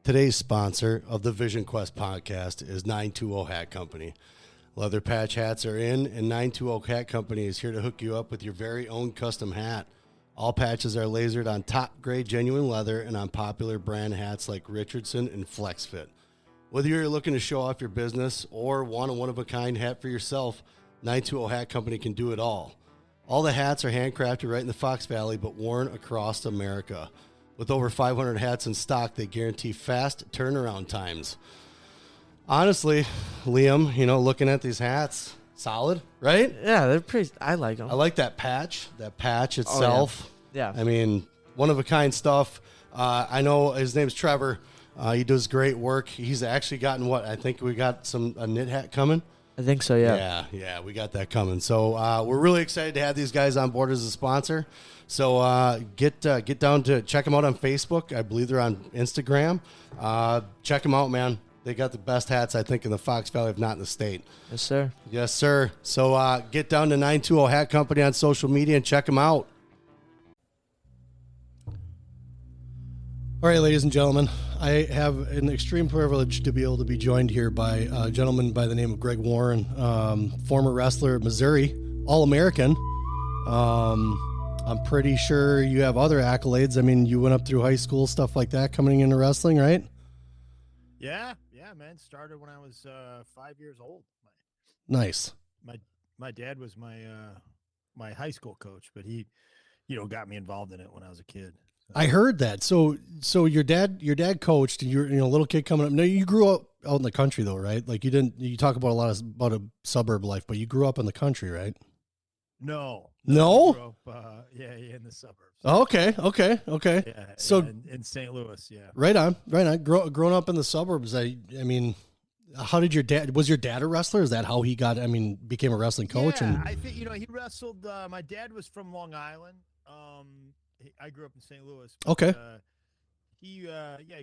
Today's sponsor of the Vision Quest podcast is 920 Hat Company. Leather patch hats are in, and 920 Hat Company is here to hook you up with your very own custom hat. All patches are lasered on top-grade genuine leather and on popular brand hats like Richardson and FlexFit. Whether you're looking to show off your business or want a one-of-a-kind hat for yourself, 920 Hat Company can do it all. All the hats are handcrafted right in the Fox Valley, but worn across America. With over 500 hats in stock, they guarantee fast turnaround times. Honestly, Liam, looking at these hats, solid, right? Yeah, they're pretty. I like them. I like that patch itself. Oh, yeah. I mean, one-of-a-kind stuff. I know his name's Trevor. He does great work. He's actually gotten I think we got a knit hat coming. I think so, yeah. Yeah, we got that coming. So we're really excited to have these guys on board as a sponsor. So get down to check them out on Facebook. I believe they're on Instagram. Check them out, man. They got the best hats, I think, in the Fox Valley, if not in the state. Yes, sir. Yes, sir. So get down to 920 Hat Company on social media and check them out. All right, ladies and gentlemen, I have an extreme privilege to be able to be joined here by a gentleman by the name of Greg Warren, former wrestler at Missouri, All-American. I'm pretty sure you have other accolades. I mean, you went up through high school, stuff like that, coming into wrestling, right? Yeah, man. Started when I was 5 years old. Nice. My dad was my high school coach, but he, got me involved in it when I was a kid. I heard that. So your dad coached, and you're a little kid coming up. No, you grew up out in the country though, right? Like you talk about about a suburb life, but you grew up in the country, right? No. No? I grew up, in the suburbs. Okay. Yeah, so in St. Louis, yeah. Right on. Growing up in the suburbs, I mean, how did was your dad a wrestler? Is that how he became a wrestling coach? Yeah, I think, he wrestled. My dad was from Long Island. I grew up in St. Louis. But, okay. He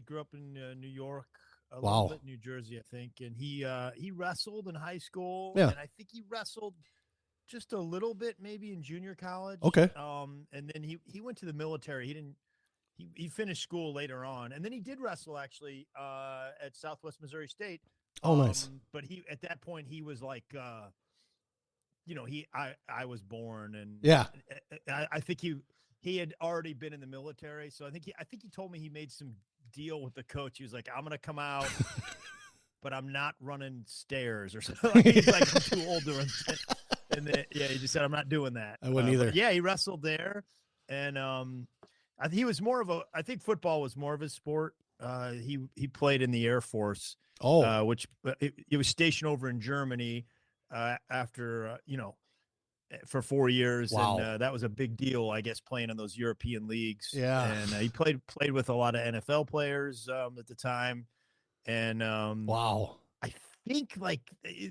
grew up in New York, a Wow. little bit New Jersey, I think. And he wrestled in high school. Yeah. And I think he wrestled just a little bit, maybe in junior college. Okay. And then he went to the military. He finished school later on, and then he did wrestle actually at Southwest Missouri State. Oh, nice. But at that point he was like, I was born, and Yeah. I think he had already been in the military. So I think he told me he made some deal with the coach. He was like, I'm going to come out, but I'm not running stairs or something. He's like, I'm too old to run. And then, he just said, I'm not doing that. I wouldn't either. Yeah, he wrestled there. And I think he was I think football was more of his sport. He played in the Air Force, which he was stationed over in Germany after, for 4 years. Wow. And that was a big deal, I guess, playing in those European leagues. Yeah. And he played with a lot of NFL players at the time. And Wow. I think, like,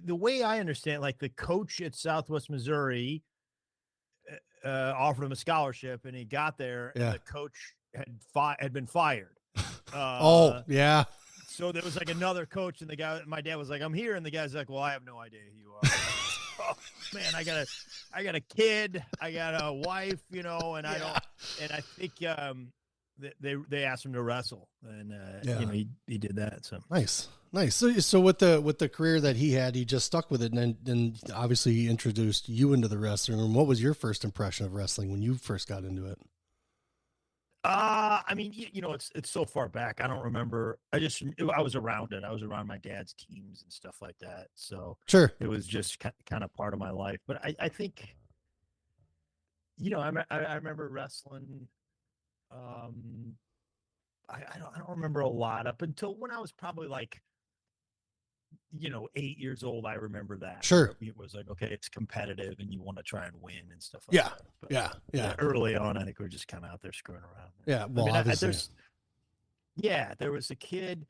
the way I understand, like, the coach at Southwest Missouri offered him a scholarship, and he got there, and the coach had been fired. Yeah. So there was like another coach, and my dad was like, I'm here. And the guy's like, well, I have no idea who you are. Oh, man, I got a kid, I got a wife, and I don't, and I think they asked him to wrestle, and he did that. So nice. So with the career that he had, he just stuck with it, and obviously he introduced you into the wrestling room. What was your first impression of wrestling when you first got into it? I mean, it's so far back, I don't remember. I was around it. I was around my dad's teams and stuff like that. So sure, it was just kind of part of my life. But I think, I remember wrestling. I don't remember a lot up until when I was probably like, 8 years old. I remember that. Sure. It was like, okay, it's competitive and you want to try and win and stuff like that. But, yeah. Early on, I think we were just kind of out there screwing around. Yeah. Well, obviously. There was a kid,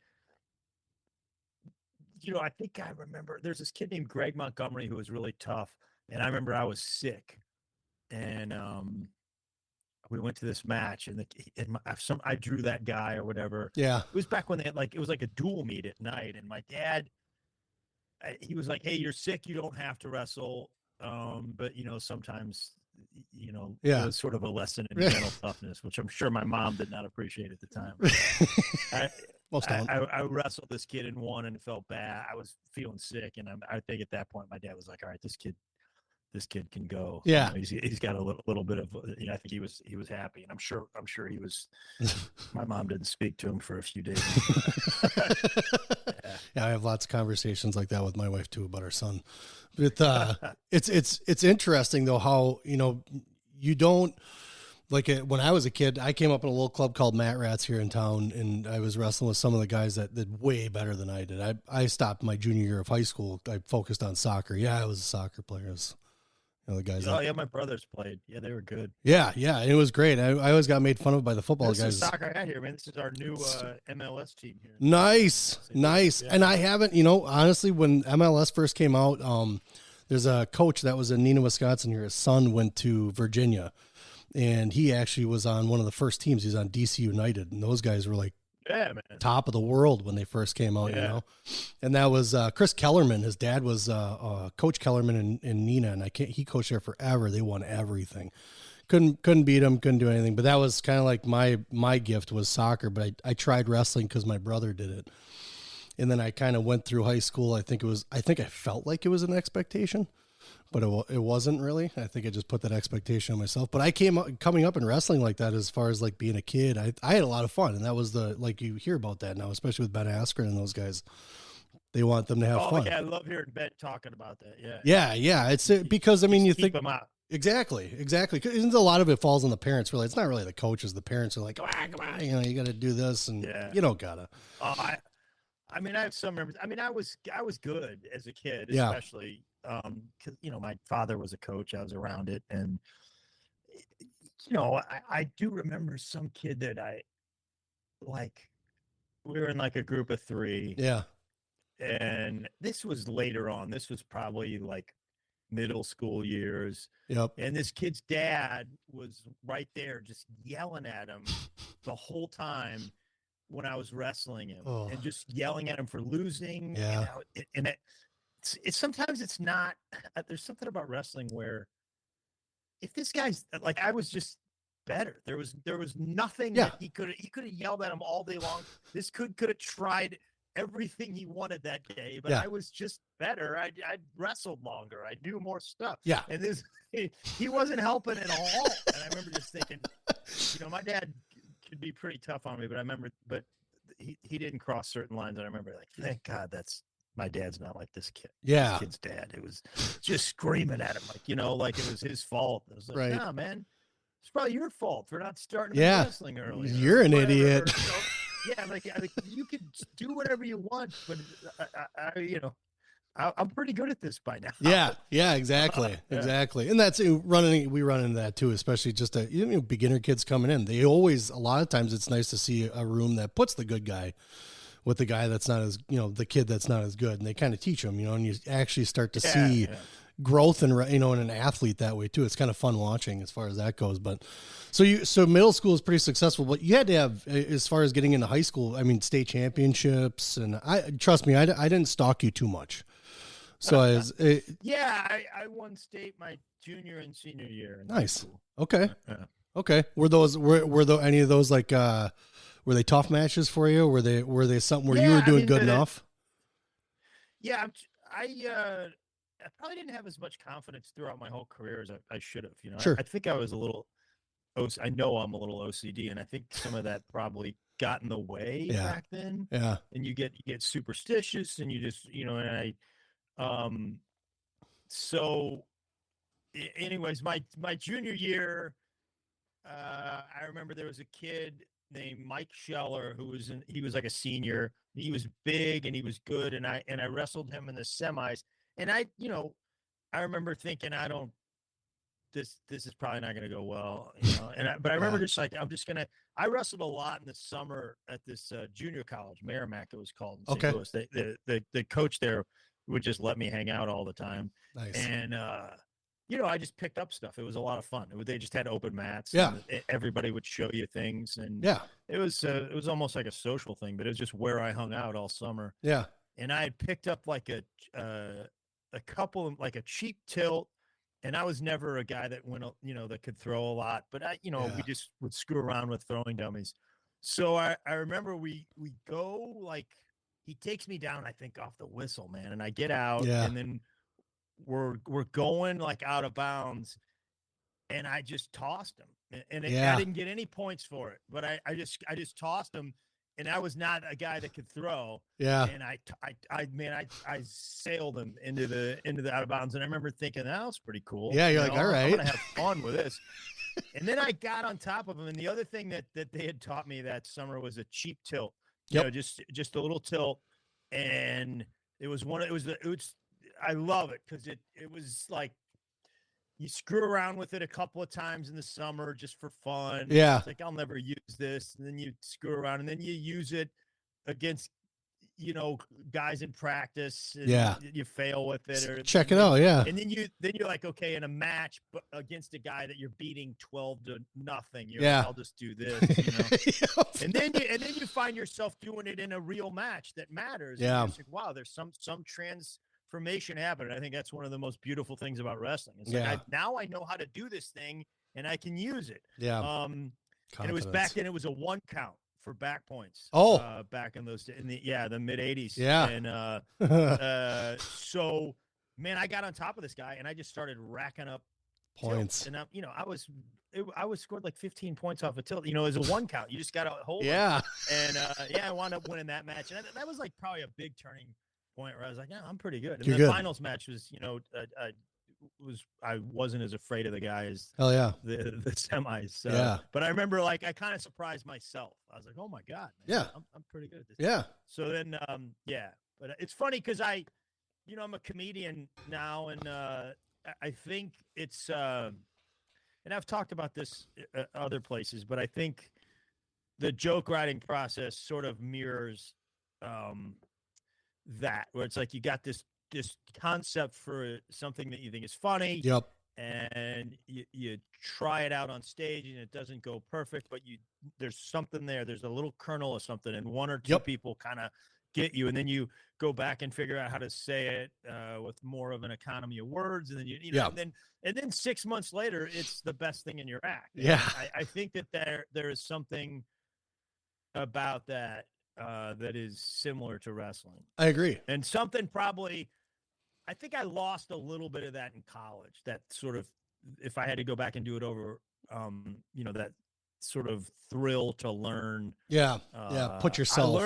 I think I remember there's this kid named Greg Montgomery who was really tough. And I remember I was sick, and we went to this match, and I drew that guy or whatever. Yeah. It was back when they had it was like a dual meet at night, and my dad, he was like, hey, you're sick, you don't have to wrestle. But sometimes, it was sort of a lesson in mental toughness, which I'm sure my mom did not appreciate at the time. Most don't. I wrestled this kid and won and felt bad. I was feeling sick, and I think at that point my dad was like, "All right, this kid can go." Yeah, he's got a little bit of. I think he was happy, and I'm sure he was. My mom didn't speak to him for a few days. Yeah, I have lots of conversations like that with my wife too about our son. But it's interesting though how you don't. Like when I was a kid, I came up in a little club called Mat Rats here in town, and I was wrestling with some of the guys that did way better than I did. I stopped my junior year of high school. I focused on soccer. Yeah, I was a soccer player. The guys. Oh, yeah, my brothers played. Yeah, they were good. Yeah, it was great. I always got made fun of by the football guys. This is soccer hat here, man. This is our new MLS team here. Nice. Yeah. And I haven't, honestly, when MLS first came out, there's a coach that was in Neenah, Wisconsin here. His son went to Virginia. And he actually was on one of the first teams. He's on DC United, and those guys were like top of the world when they first came out, And that was Chris Kellerman. His dad was Coach Kellerman in Neenah, and he coached there forever. They won everything. Couldn't beat him, couldn't do anything. But that was kind of like my gift was soccer. But I tried wrestling because my brother did it, and then I kind of went through high school. I think I felt like it was an expectation. But it wasn't really. I think I just put that expectation on myself. But I coming up in wrestling like that, as far as like being a kid, I had a lot of fun. And that was like you hear about that now, especially with Ben Askren and those guys. They want them to have fun. Yeah, I love hearing Ben talking about that. Yeah. It's because, I mean, you think. Them out. Exactly. Because a lot of it falls on the parents. Really, it's not really the coaches. The parents are like, come on, you got to do this. And you don't got to. I mean, I have some memories. I mean, I was good as a kid, especially. Because my father was a coach, I was around it, and I do remember some kid that I like. We were in like a group of 3, and this was later on. This was probably like middle school years. Yep. And this kid's dad was right there, just yelling at him the whole time when I was wrestling him, and just yelling at him for losing. Yeah. It's sometimes it's not. There's something about wrestling where if this guy's like, I was just better. There was nothing that he could have yelled at him all day long. This could have tried everything he wanted that day, but I was just better. I wrestled longer. I knew more stuff. Yeah, and he wasn't helping at all. And I remember just thinking, my dad could be pretty tough on me, but he didn't cross certain lines. And I remember like, thank God my dad's not like this kid. Yeah. This kid's dad. It was just screaming at him like it was his fault. It was like, nah, man, it's probably your fault for not starting wrestling earlier. You're an idiot. So, like you can do whatever you want, but I'm pretty good at this by now. Yeah, exactly. Exactly. And that's we run into that too, especially just beginner kids coming in. A lot of times it's nice to see a room that puts the good guy with the guy that's not as, the kid that's not as good, and they kind of teach them, and you actually start to see growth in an athlete that way too. It's kind of fun watching as far as that goes. But so middle school is pretty successful, but you had to have, as far as getting into high school, I mean, state championships, and trust me, I didn't stalk you too much. So I won state my junior and senior year. Nice. Okay. Okay. Were any of those like, were they tough matches for you? Were they something where you were doing good enough? Yeah, I probably didn't have as much confidence throughout my whole career as I should have. Sure. I think I was a little. I know I'm a little OCD, and I think some of that probably got in the way back then. Yeah. And you get superstitious, and you just So, anyways, my junior year, I remember there was a kid named Mike Scheller he was like a senior. He was big and he was good, and I wrestled him in the semis. And I remember thinking, this is probably not going to go well, but I remember just like, I wrestled a lot in the summer at this junior college, Merrimack it was called in St. Louis. The coach there would just let me hang out all the time. Nice. And I just picked up stuff. It was a lot of fun. They just had open mats. Yeah. And everybody would show you things. And it was almost like a social thing, but it was just where I hung out all summer. Yeah. And I had picked up like a couple, like a cheap tilt. And I was never a guy that went, that could throw a lot, but we just would screw around with throwing dummies. So I remember we go, like, he takes me down, I think, off the whistle, man. And I get out, and then we're going like out of bounds, and I just tossed him. And I didn't get any points for it, but I just tossed him, and I was not a guy that could throw. Yeah. And I sailed him into the out of bounds. And I remember thinking, that was pretty cool. Yeah, you're like, all right, I'm gonna have fun with this. And then I got on top of him. And the other thing that they had taught me that summer was a cheap tilt. You know, just a little tilt. And it was I love it because it was like, you screw around with it a couple of times in the summer just for fun. Yeah. It's like, I'll never use this. And then you screw around, and then you use it against, guys in practice. And you fail with it, or check it out. Yeah. And then you're like, okay, in a match, but against a guy that you're beating 12-0, you're like, I'll just do this. And then you find yourself doing it in a real match that matters. Yeah. And you're like, wow, there's some transformation happened. I think that's one of the most beautiful things about wrestling. It's like, now I know how to do this thing, and I can use it. Yeah. And it was back then, it was a 1 count for back points. Back in the mid 80s. Yeah. And so, man, I got on top of this guy, and I just started racking up points. Tilts. And I was scored like 15 points off a tilt. As a 1 count, you just got to hold. Yeah. It. And I wound up winning that match, and that was like probably a big turning point where I was like, yeah, I'm pretty good. And the finals match was, I wasn't as afraid of the guy as the semis. So, but I remember, like, I kind of surprised myself. I was like, oh my God, man, I'm pretty good at this. Yeah. So then, but it's funny because I'm a comedian now, and I think it's, and I've talked about this other places, but I think the joke writing process sort of mirrors, that, where it's like, you got this concept for something that you think is funny. Yep. And you try it out on stage, and it doesn't go perfect, but there's something there. There's a little kernel of something, and 1 or 2 people kind of get you, and then you go back and figure out how to say it with more of an economy of words, and then and then 6 months later, it's the best thing in your act. Yeah. I think that there is something about that that is similar to wrestling. I agree. And something probably, I think I lost a little bit of that in college. That sort of, if I had to go back and do it over, that sort of thrill to learn. Yeah. Put yourself.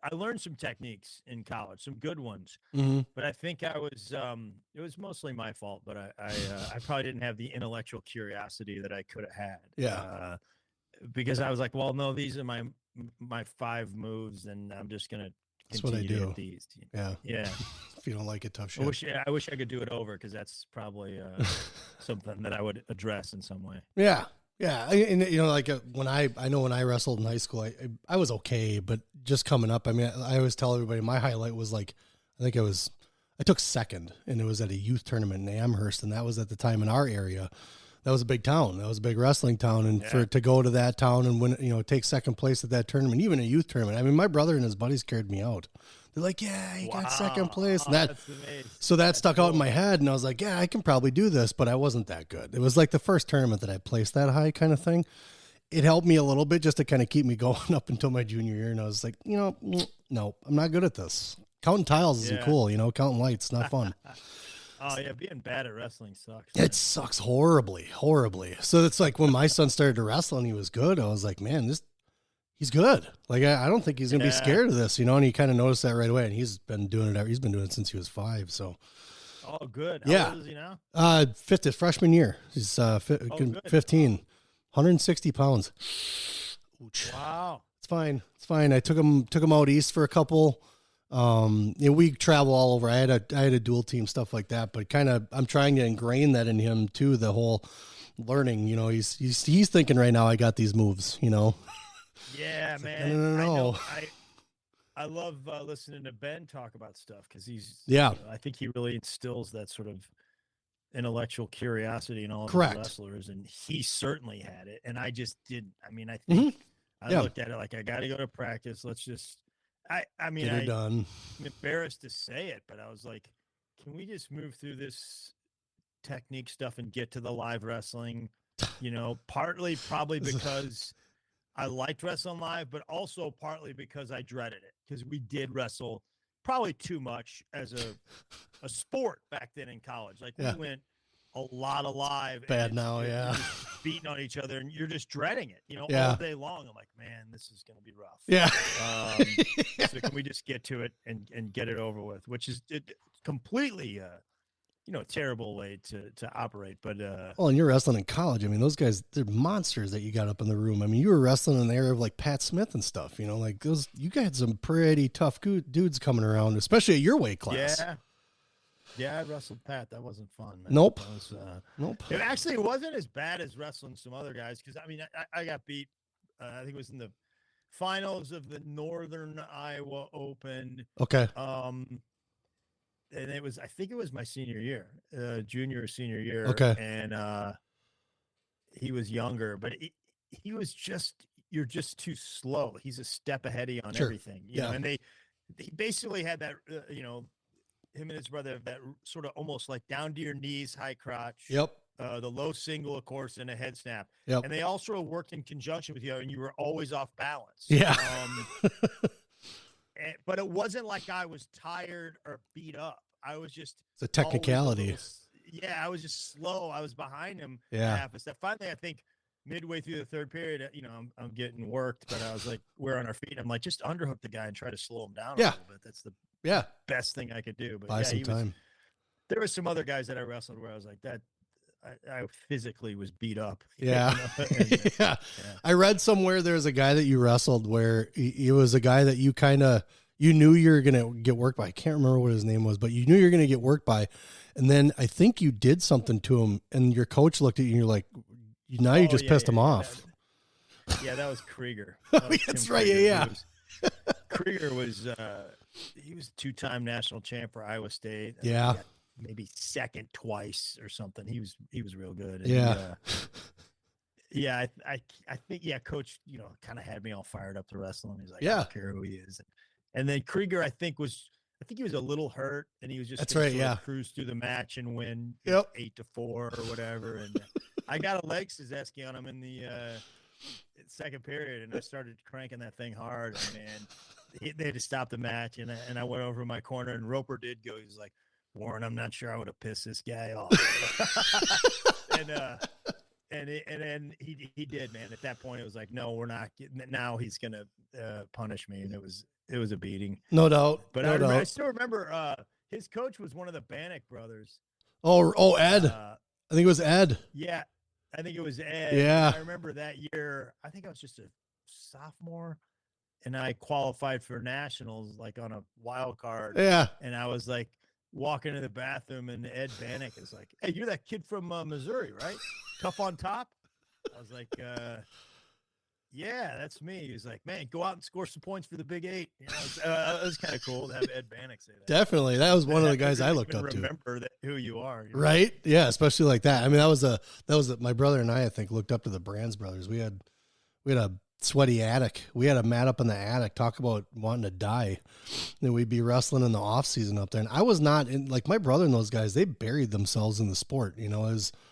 I learned some techniques in college, some good ones, but I think it was mostly my fault, but I probably didn't have the intellectual curiosity that I could have had. Yeah. Because I was like, well, no, these are my 5 moves, and I'm just going to continue to hit these. Yeah. Yeah. If you don't like it, tough shit. I wish I could do it over, because that's probably something that I would address in some way. Yeah. Yeah. And, like when I wrestled in high school, I was okay, but just coming up, I mean, I always tell everybody my highlight was like, I took second, and it was at a youth tournament in Amherst. And that was at the time in our area. That was a big town. That was a big wrestling town. And to go to that town and win, take second place at that tournament, even a youth tournament. I mean, my brother and his buddies carried me out. They're like, yeah, he got second place. And so that stuck out in my head. And I was like, yeah, I can probably do this, but I wasn't that good. It was like the first tournament that I placed that high kind of thing. It helped me a little bit just to kind of keep me going up until my junior year. And I was like, no, I'm not good at this. Counting tiles isn't cool. Counting lights, not fun. Oh yeah, being bad at wrestling sucks. Man. It sucks horribly. So it's like when my son started to wrestle and he was good, I was like, man, he's good. Like I don't think he's gonna be scared of this, and he kind of noticed that right away. And he's been doing it. He's been doing it since he was 5. So. Oh, good. How old is he now? Fifth freshman year. He's 15, 160 pounds. Ouch. Wow. It's fine. I took him out east for a couple. We travel all over. I had a dual team, stuff like that, but I'm trying to ingrain that in him too. The whole learning, he's thinking right now, I got these moves, Yeah, it's man. Like, no. I love listening to Ben talk about stuff, because he's, I think he really instills that sort of intellectual curiosity in all of the wrestlers, and he certainly had it. And I just didn't. I mean, I think I looked at it like, I got to go to practice. Let's just. I mean, done. I'm embarrassed to say it, but I was like, can we just move through this technique stuff and get to the live wrestling? Partly probably because I liked wrestling live, but also partly because I dreaded it, because we did wrestle probably too much as a sport back then in college. Like we went a lot of live. Bad now, you're just beating on each other and you're just dreading it, all day long. I'm like, man, this is going to be rough. Yeah. So can we just get to it and get it over with, which is completely, terrible way to operate. But well, and you're wrestling in college. I mean, those guys, they're monsters that you got up in the room. I mean, you were wrestling in the era of like Pat Smith and stuff, like those, you got some pretty tough dudes coming around, especially at your weight class. Yeah, I wrestled Pat. That wasn't fun, man. Nope. Nope. It actually wasn't as bad as wrestling some other guys, because I mean, I got beat. I think it was in the finals of the Northern Iowa Open. Okay. And I think it was my senior year, junior or senior year. Okay. And he was younger, but he was you're just too slow. He's a step ahead of you on everything. You know, and he basically had that, him and his brother, that sort of almost like down to your knees, high crotch. Yep. The low single, of course, and a head snap. Yep. And they all sort of worked in conjunction with you, and you were always off balance. Yeah. But it wasn't like I was tired or beat up. I was just. It's a technicality. I was just slow. I was behind him. Yeah. Half a step. Finally, I think midway through the third period, I'm getting worked, but I was like, we're on our feet. I'm like, just underhook the guy and try to slow him down a little bit. That's the best thing I could do. But buy some time. There were some other guys that I wrestled where I was like that. I physically was beat up. Yeah. Yeah. I read somewhere there's a guy that you wrestled where he was a guy that you knew you were going to get worked by. I can't remember what his name was, but you knew you were going to get worked by. And then I think you did something to him and your coach looked at you and you're like, you just pissed him off. That was Krieger. That's right. Yeah. Krieger was, he was a 2-time national champ for Iowa State. Yeah. Maybe second twice or something. He was real good. And I think coach, kind of had me all fired up to wrestling. He's like, I don't care who he is. And then Krieger, I think he was a little hurt, and he was just cruise through the match and win 8-4 or whatever. And I got a leg Suzeski on him in the second period, and I started cranking that thing hard. And man, they had to stop the match, and I went over in my corner, and Roper did go. He's like, Warren, I'm not sure I would have pissed this guy off. and then he did, man. At that point, it was like, no, we're not getting. Now he's gonna punish me, and it was a beating, no doubt. But I still remember his coach was one of the Bannock brothers. Oh, Ed. I think it was Ed. Yeah, I think it was Ed. Yeah, I remember that year. I think I was just a sophomore, and I qualified for nationals like on a wild card. Yeah, and I was like, walk into the bathroom and Ed Bannock is like, hey, you're that kid from Missouri, right? Tough on top. I was like, yeah, that's me. He was like, man, go out and score some points for the Big 8. It was kind of cool to have Ed Bannock say that. Definitely. That was one of the guys I looked up to. Remember who you are. Right? Yeah, especially like that. I mean, that was my brother and I think, looked up to the Brands brothers. We had a sweaty attic. We had a mat up in the attic, talk about wanting to die. And we'd be wrestling in the off season up there. And I was not in, like, my brother and those guys, they buried themselves in the sport,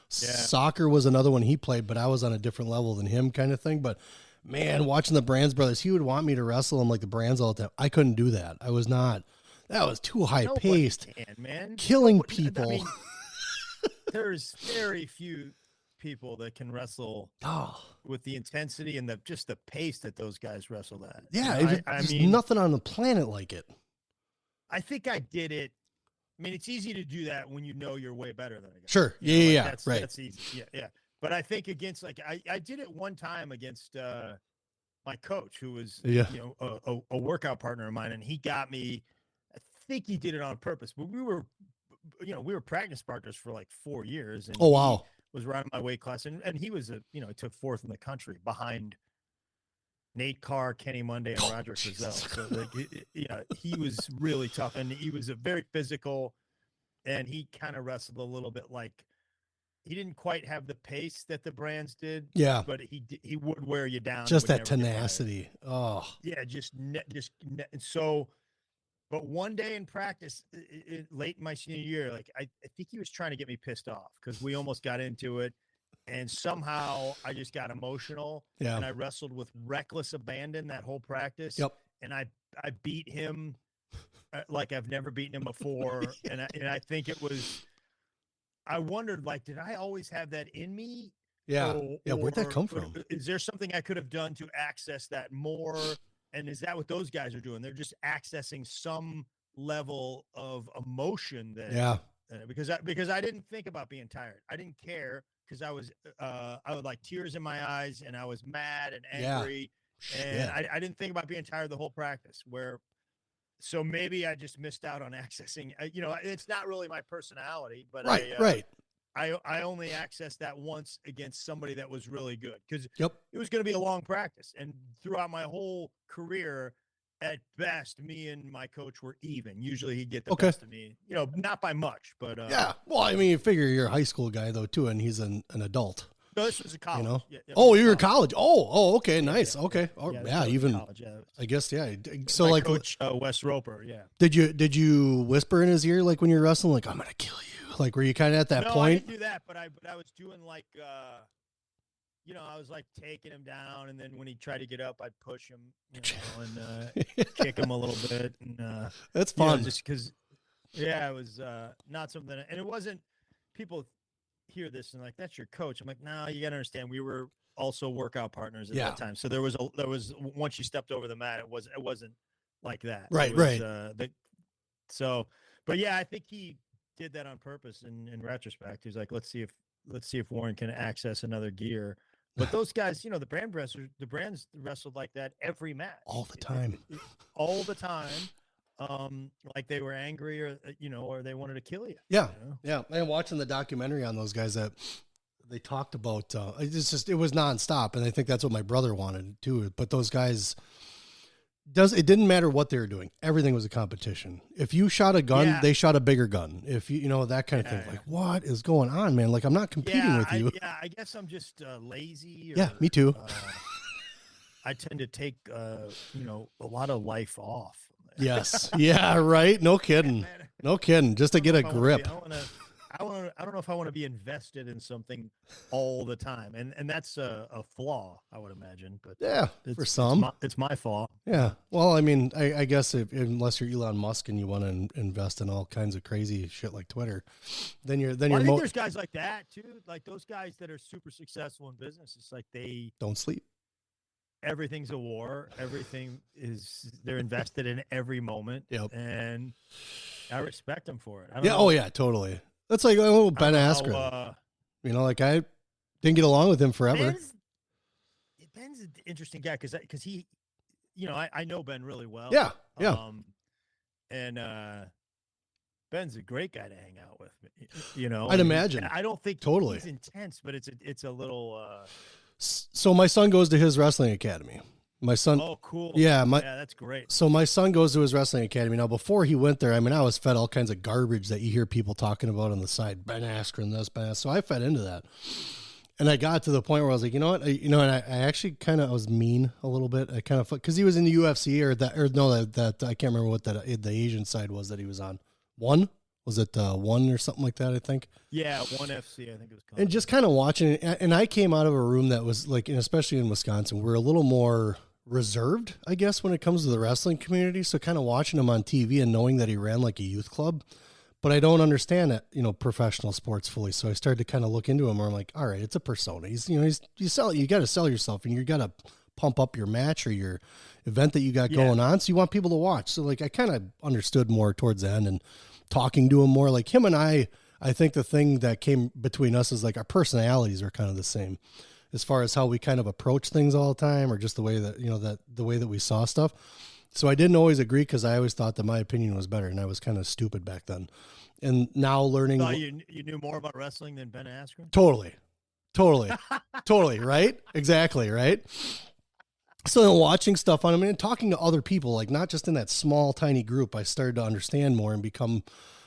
soccer was another one he played, but I was on a different level than him kind of thing. But man, watching the Brands brothers, he would want me to wrestle him like the Brands all the time. I couldn't do that. I was not, that was too high paced, man. Killing people. I mean, there's very few people that can wrestle with the intensity and just the pace that those guys wrestle at. Yeah, I mean, nothing on the planet like it. I think I did it. I mean, it's easy to do that when you know you're way better than a guy. Sure. That's easy. Yeah. But I think against, like, I did it one time against my coach, who was a workout partner of mine, and he got me. I think he did it on purpose, but we were practice partners for like 4 years. And was right in my weight class, and he was he took fourth in the country behind Nate Carr, Kenny Monday, and Roger Frizzell. So he was really tough, and he was a very physical, and he kind of wrestled a little bit like, he didn't quite have the pace that the Brands did. Yeah, but he would wear you down. Just that tenacity. Oh, yeah, so. But one day in practice, late in my senior year, like I think he was trying to get me pissed off because we almost got into it, and somehow I just got emotional. Yeah. And I wrestled with reckless abandon that whole practice. Yep. And I beat him like I've never beaten him before. And I think it was, I wondered, like, did I always have that in me? Yeah. Where'd that come from? Is there something I could have done to access that more? And is that what those guys are doing? They're just accessing some level of emotion that, because I didn't think about being tired. I didn't care because I was like tears in my eyes and I was mad and angry. And I didn't think about being tired the whole practice so maybe I just missed out on accessing, it's not really my personality, but I only accessed that once against somebody that was really good because it was going to be a long practice. And throughout my whole career, at best, me and my coach were even. Usually he'd get the best of me, not by much, but well, I mean, you figure you're a high school guy though too, and he's an adult. No, this was a college. You were in college. Oh, okay, nice. Okay, even college, I guess. So my like Coach Wes Roper. Yeah. Did you whisper in his ear like when you're wrestling, like I'm gonna kill you? Like were you kind of at that point? No, I didn't do that, but I was doing like I was like taking him down, and then when he tried to get up, I'd push him, and kick him a little bit, and that's fun. Just because, it was not something, and it wasn't. People hear this and like, that's your coach. I'm like, no, you gotta understand, we were also workout partners at that time. So there was once you stepped over the mat, it wasn't like that. Right. But yeah, I think he did that on purpose. In retrospect, he's like, let's see if Warren can access another gear. But those guys, the brands wrestled like that every match, all the time, all the time. Like they were angry or they wanted to kill you. Yeah. And watching the documentary on those guys that they talked about, it was nonstop. And I think that's what my brother wanted too. But those guys, it didn't matter what they were doing. Everything was a competition. If you shot a gun, they shot a bigger gun. If that kind of thing, like what is going on, man? Like I'm not competing with you. I guess I'm just lazy. Me too. I tend to take, a lot of life off. Yes. Yeah. Right. No kidding. No kidding. Just to get a grip. I don't know if I want to be invested in something all the time, and that's a flaw, I would imagine. But for some, it's my flaw. Yeah. Well, I mean, I guess unless you're Elon Musk and you want to invest in all kinds of crazy shit like Twitter, then you're. I think there's guys like that too, like those guys that are super successful in business. It's like they don't sleep. Everything's a war. They're invested in every moment. Yep. And I respect them for it. Totally. That's like Ben Askren. Like I didn't get along with him forever. Ben's an interesting guy because he, I know Ben really well. Yeah. And Ben's a great guy to hang out with. I'd imagine. I don't think he's intense, but it's a little. So my son goes to his wrestling academy. My son. Oh, cool. Yeah, that's great. So my son goes to his wrestling academy. Now, before he went there, I mean, I was fed all kinds of garbage that you hear people talking about on the side. Ben Askren, this, Ben Askren. So I fed into that. And I got to the point where I was like, you know what? And I actually kind of was mean a little bit. I kind of, because he was in the UFC that I can't remember what the Asian side was that he was on. One? Was it One or something like that, I think? Yeah, One FC, I think it was called. And just kind of watching it. And I came out of a room that was like, and especially in Wisconsin, we're a little more reserved, I guess, when it comes to the wrestling community. So kind of watching him on TV and knowing that he ran like a youth club. But I don't understand that, professional sports fully. So I started to kind of look into him where I'm like, all right, it's a persona. You got to sell yourself and you got to pump up your match or your event that you got going on. So you want people to watch. So like, I kind of understood more towards the end and talking to him more. Like him and I think the thing that came between us is like our personalities are kind of the same as far as how we kind of approach things all the time, or just the way that, the way that we saw stuff. So I didn't always agree because I always thought that my opinion was better, and I was kind of stupid back then. And now learning, you knew more about wrestling than Ben Askren. Totally. Right. Exactly. Right. So then watching stuff on him and talking to other people, like not just in that small, tiny group, I started to understand more and become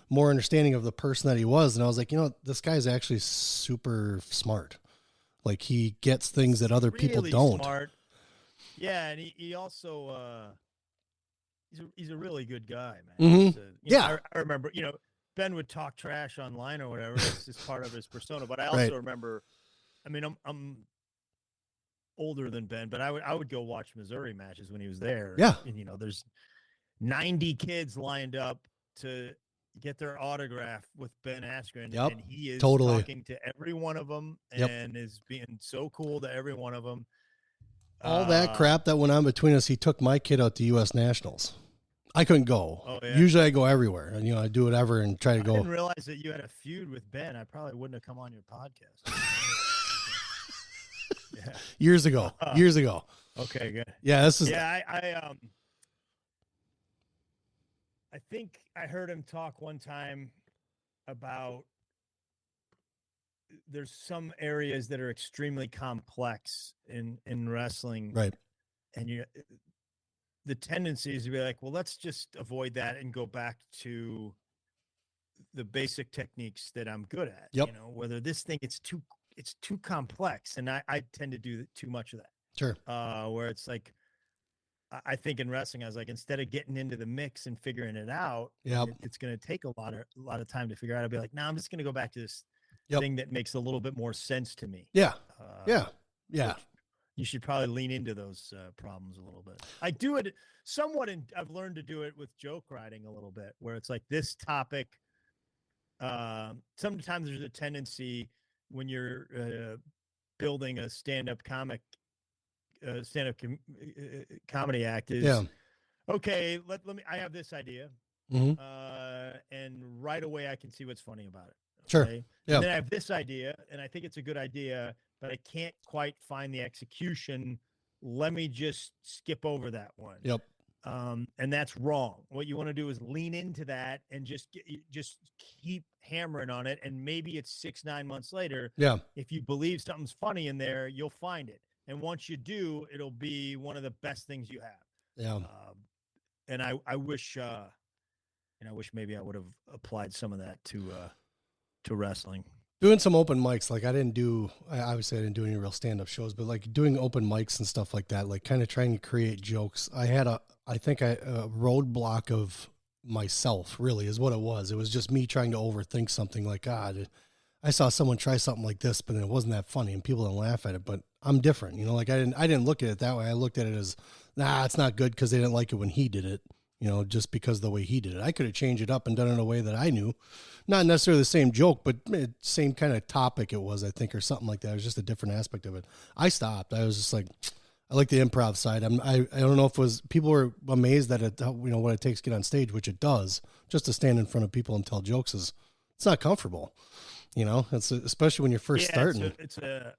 more understanding of the person that he was. And I was like, this guy's actually super smart. Like he gets things that other people don't. Smart. Yeah. And he also, he's a really good guy, man. Mm-hmm. I remember, Ben would talk trash online or whatever. It's just part of his persona. But I also remember I mean, I'm older than Ben, but I would go watch Missouri matches when he was there. Yeah. And, there's 90 kids lined up to get their autograph with Ben Askren. Yep. And he is Totally talking to every one of them and is being so cool to every one of them. All that crap that went on between us, he took my kid out to U.S. Nationals. I couldn't go. Oh, yeah. Usually I go everywhere, and I do whatever and try to go. I didn't realize that you had a feud with Ben. I probably wouldn't have come on your podcast. Yeah. Years ago. Okay, good. Yeah, this is. Yeah, I think I heard him talk one time about there's some areas that are extremely complex in wrestling, right? And the tendency is to be like, well, let's just avoid that and go back to the basic techniques that I'm good at. Yep. Whether this thing it's too complex, and I tend to do too much of that. Sure. Where it's like, I think in wrestling, I was like, instead of getting into the mix and figuring it out, it's going to take a lot of time to figure out. I'd be like, no, I'm just going to go back to this thing that makes a little bit more sense to me. Yeah. Yeah. You should probably lean into those problems a little bit. I do it somewhat, I've learned to do it with joke writing a little bit, where it's like this topic. Sometimes there's a tendency when you're building a stand-up comedy act is, okay, let me, I have this idea. Mm-hmm. And right away I can see what's funny about it. Sure. Okay? Yeah. And then I have this idea and I think it's a good idea, but I can't quite find the execution. Let me just skip over that one. Yep. And that's wrong. What you want to do is lean into that and just keep hammering on it. And maybe it's 6-9 months later. Yeah. If you believe something's funny in there, you'll find it. And once you do, it'll be one of the best things you have. Yeah. And I wish maybe I would have applied some of that to wrestling. Doing some open mics, like I didn't do any real stand-up shows, but like doing open mics and stuff like that, like kind of trying to create jokes. I had a roadblock of myself, really, is what it was. It was just me trying to overthink something. Like, God, I saw someone try something like this, but it wasn't that funny, and people didn't laugh at it. But I'm different, like I didn't look at it that way. I looked at it as, it's not good because they didn't like it when he did it. Just because of the way he did it. I could have changed it up and done it in a way that I knew. Not necessarily the same joke, but same kind of topic it was, I think, or something like that. It was just a different aspect of it. I stopped. I was just like, I like the improv side. I don't know if it was, people were amazed that it, what it takes to get on stage, which it does. Just to stand in front of people and tell jokes it's not comfortable. It's especially when you're first starting. It's a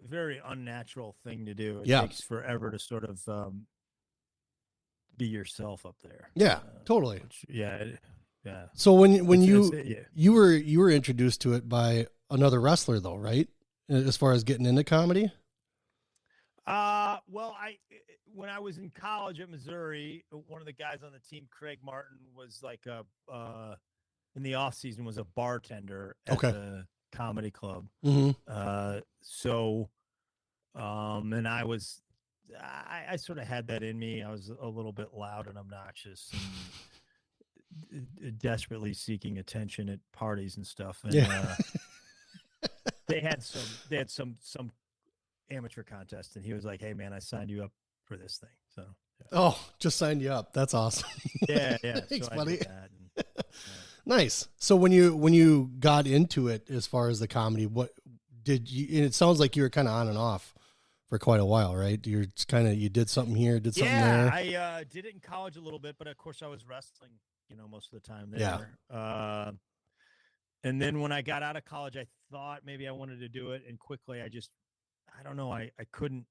very unnatural thing to do. It Yeah. takes forever to sort of be yourself up there. Yeah, totally. Yeah. So when you were introduced to it by another wrestler though, right? As far as getting into comedy? Well, when I was in college at Missouri, one of the guys on the team, Craig Martin, was like in the off season was a bartender at the comedy club. Mm-hmm. And I sort of had that in me. I was a little bit loud and obnoxious and desperately seeking attention at parties and stuff. And they had some amateur contest, and he was like, "Hey man, I signed you up for this thing." So just signed you up. That's awesome. Yeah. Thanks, so buddy. Nice. So when you got into it, as far as the comedy, what did you? And it sounds like you were kind of on and off for quite a while, right? You did something here, did something there. I did it in college a little bit, but of course I was wrestling, most of the time there. Yeah. And then when I got out of college, I thought maybe I wanted to do it, and quickly I don't know, I couldn't.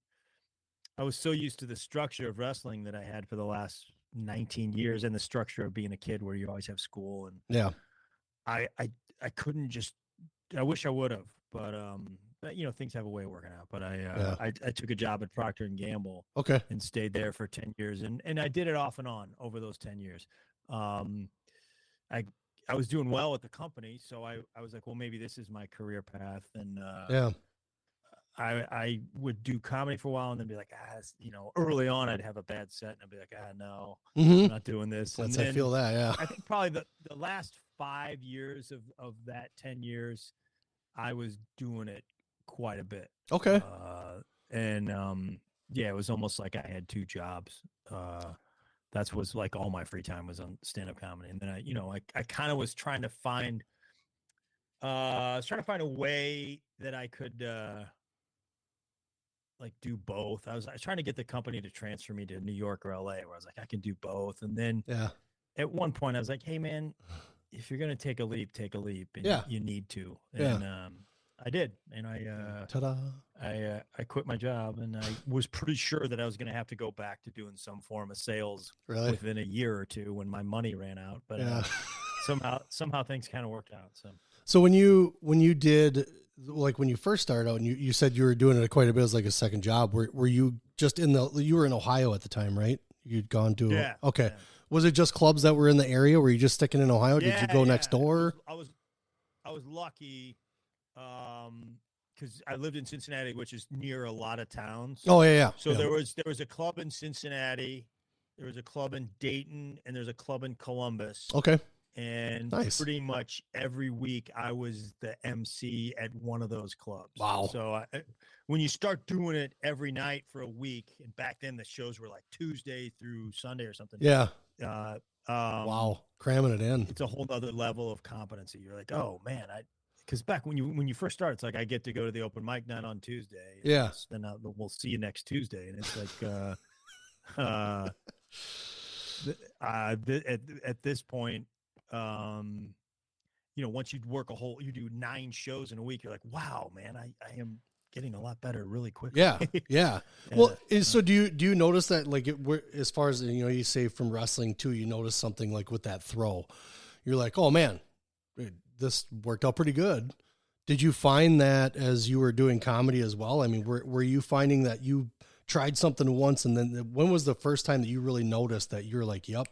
I was so used to the structure of wrestling that I had for the last 19 years, and the structure of being a kid where you always have school, and I couldn't just. I wish I would have, but things have a way of working out. But I took a job at Procter & Gamble, and stayed there for 10 years, and I did it off and on over those 10 years. I was doing well at the company, so I was like, well, maybe this is my career path, and I would do comedy for a while and then be like, early on I'd have a bad set and I'd be like, no, I'm not doing this. I feel that. Yeah. I think probably the last 5 years of that 10 years, I was doing it quite a bit. Okay. Yeah, it was almost like I had 2 jobs. That was like all my free time was on stand-up comedy. And then I kind of was trying to find a way that I could like do both. I was trying to get the company to transfer me to New York or LA, where I was like, I can do both. And then at one point I was like, hey man, if you're going to take a leap, take a leap. And you need to. And I did. And I quit my job, and I was pretty sure that I was going to have to go back to doing some form of sales within a year or 2 when my money ran out. But somehow things kind of worked out. So when you did, like when you first started out and you said you were doing it quite a bit as like a second job, were you just you were in Ohio at the time, right? You'd gone to, okay. Yeah. Was it just clubs that were in the area? Were you just sticking in Ohio? Did you go next door? I was lucky. Because I lived in Cincinnati, which is near a lot of towns. Oh yeah. So there was a club in Cincinnati, there was a club in Dayton, and there's a club in Columbus. Okay. And pretty much every week I was the MC at one of those clubs. Wow. So when you start doing it every night for a week, and back then the shows were like Tuesday through Sunday or something. Yeah. Wow. Cramming it in. It's a whole other level of competency. You're like, oh man, because back when you first start, it's like I get to go to the open mic night on Tuesday. Yeah. Then we'll see you next Tuesday, and it's like, at this point, once you do 9 shows in a week, you're like, wow, man, I am getting a lot better really quickly. Yeah. Well, so do you notice that, like, as far as, you say from wrestling too, you notice something like with that throw, you're like, oh man, this worked out pretty good. Did you find that as you were doing comedy as well? I mean, were you finding that you tried something once, and then when was the first time that you really noticed that you're like, yep,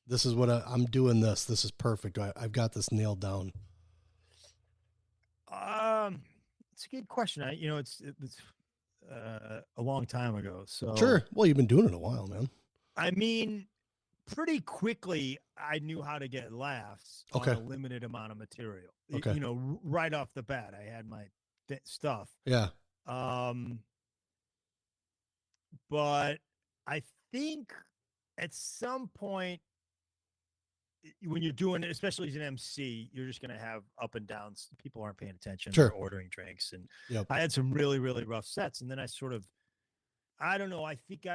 this is what I'm doing. This is perfect. I've got this nailed down. It's a good question. It's a long time ago. So sure. Well, you've been doing it a while, man. I mean, pretty quickly I knew how to get laughs on a limited amount of material. Okay. Right off the bat, I had my stuff. Yeah. But I think at some point, when you're doing it, especially as an MC, you're just going to have up and downs. People aren't paying attention. Sure. They're ordering drinks. And I had some really, really rough sets. And then I I don't know. I think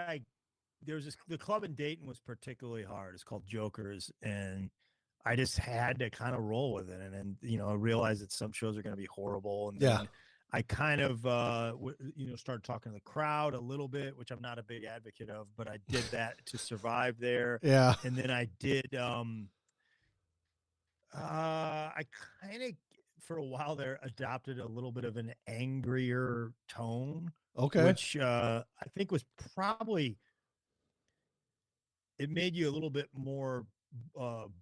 the club in Dayton was particularly hard. It's called Jokers. And I just had to kind of roll with it. And then, I realized that some shows are going to be horrible. And then I kind of, started talking to the crowd a little bit, which I'm not a big advocate of, but I did that to survive there. Yeah. And then I did, I kind of, for a while there, adopted a little bit of an angrier tone. Okay. Which I think was probably, it made you a little bit more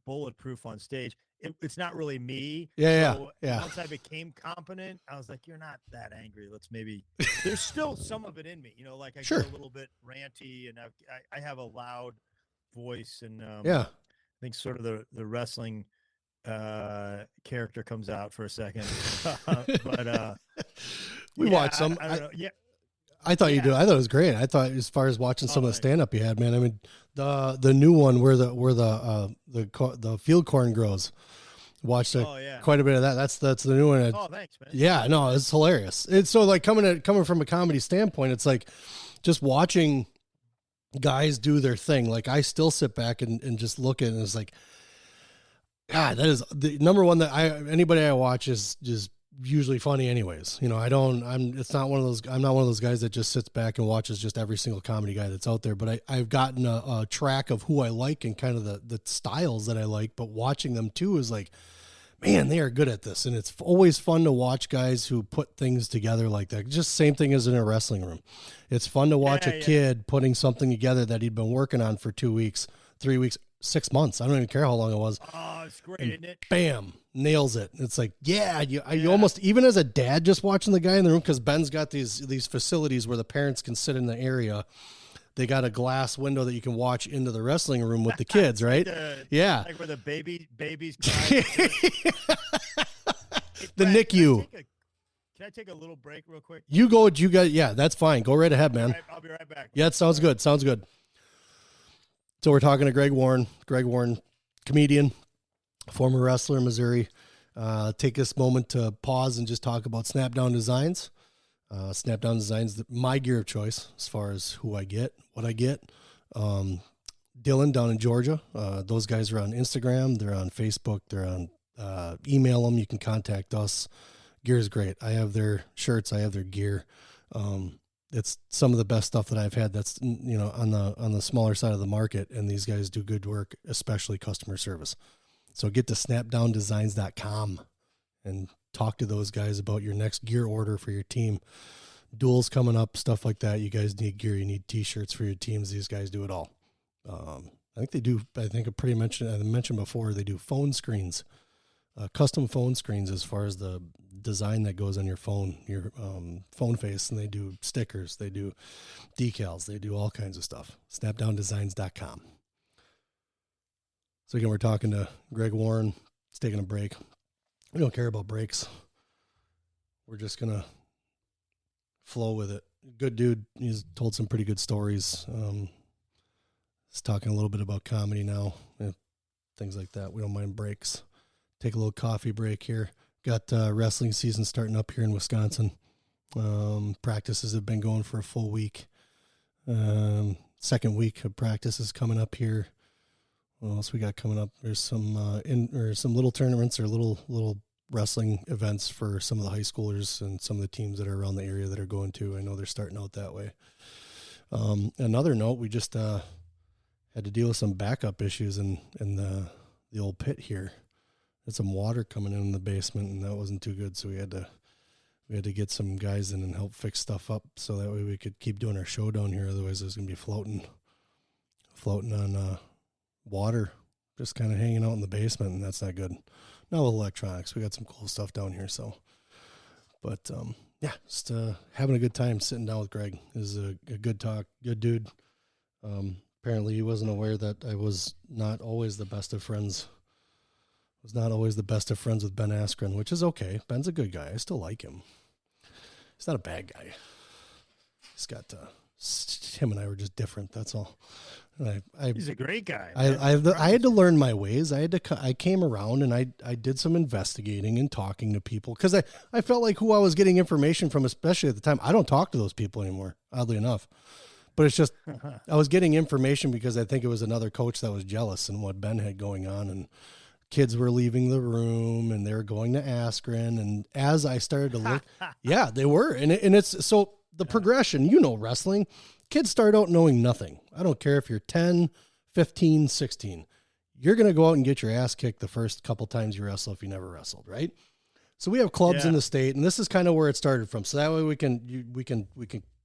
bulletproof on stage. It's not really me. Yeah. So once I became competent, I was like, you're not that angry. Let's maybe, there's still some of it in me, like I get a little bit ranty, and I have a loud voice, and I think sort of the wrestling character comes out for a second. But we watched some. I don't know. Yeah. I thought you did. I thought it was great. I thought, as far as watching some of the stand up you had, man. I mean, the new one where the field corn grows. Watched quite a bit of that. That's the new one. Oh, thanks, man. Yeah, no, it's hilarious. It's so, like, coming from a comedy standpoint, it's like just watching guys do their thing. Like, I still sit back and just look at it, and it's like, God, that is the number one that anybody I watch is just usually funny anyways. I'm not one of those guys that just sits back and watches just every single comedy guy that's out there, but I've gotten a track of who I like and kind of the styles that I like, but watching them too is like, man, they are good at this. And it's always fun to watch guys who put things together like that. Just same thing as in a wrestling room. It's fun to watch a kid putting something together that he'd been working on for 2 weeks, 3 weeks, 6 months. I don't even care how long it was. Oh, it's great, isn't it? Bam, nails it. It's like, you almost, even as a dad, just watching the guy in the room, because Ben's got these facilities where the parents can sit in the area. They got a glass window that you can watch into the wrestling room with the kids, right? Like where the babies cry. The NICU. Can Should I take a little break real quick? You go. You got. Yeah, that's fine. Go right ahead, man. I'll be right back. Yeah, it sounds good. Sounds good. So we're talking to Greg Warren. Greg Warren, comedian, former wrestler in Missouri. Take this moment to pause and just talk about Snap-Down Designs. Snap-Down Designs, my gear of choice as far as who I get, what I get. Dylan down in Georgia. Those guys are on Instagram. They're on Facebook. They're on email them. You can contact us. Gear is great. I have their shirts. I have their gear. It's some of the best stuff that I've had. That's, on the smaller side of the market, and these guys do good work, especially customer service. So get to snapdowndesigns.com and talk to those guys about your next gear order for your team. Duels coming up, stuff like that. You guys need gear. You need T-shirts for your teams. These guys do it all. I think they do. I think I mentioned before, they do phone screens, custom phone screens as far as the design that goes on your phone face, and they do stickers, they do decals, they do all kinds of stuff. Snapdowndesigns.com. So again, we're talking to Greg Warren. He's taking a break. We don't care about breaks. We're just gonna flow with it. Good dude. He's told some pretty good stories. He's talking a little bit about comedy now, things like that. We don't mind breaks. Take a little coffee break here. Got wrestling season starting up here in Wisconsin. Practices have been going for a full week. Second week of practices coming up here. What else we got coming up? There's some some little tournaments or little wrestling events for some of the high schoolers and some of the teams that are around the area that are going to. I know they're starting out that way. Another note, we just had to deal with some backup issues in the old pit here. Had some water coming in the basement, and that wasn't too good. So we had to get some guys in and help fix stuff up, so that way we could keep doing our show down here. Otherwise, it was going to be floating on water, just kind of hanging out in the basement, and that's not good. Not with electronics. We got some cool stuff down here. So, but just having a good time sitting down with Greg. Is a good talk, good dude. Apparently, he wasn't aware that I was not always the best of friends. Was not always the best of friends with Ben Askren, which is okay. Ben's a good guy. I still like him. He's not a bad guy. He's got him and I were just different. That's all. He's a great guy. I had to learn my ways. I came around and I did some investigating and talking to people, because I felt like who I was getting information from, especially at the time. I don't talk to those people anymore, oddly enough. But it's just I was getting information because I think it was another coach that was jealous in what Ben had going on, and kids were leaving the room and they were going to Askren. And as I started to look, yeah, they were. And it's so the progression, wrestling, kids start out knowing nothing. I don't care if you're 10, 15, 16. You're going to go out and get your ass kicked the first couple times you wrestle if you never wrestled, right? So we have clubs in the state, and this is kind of where it started from. So that way we can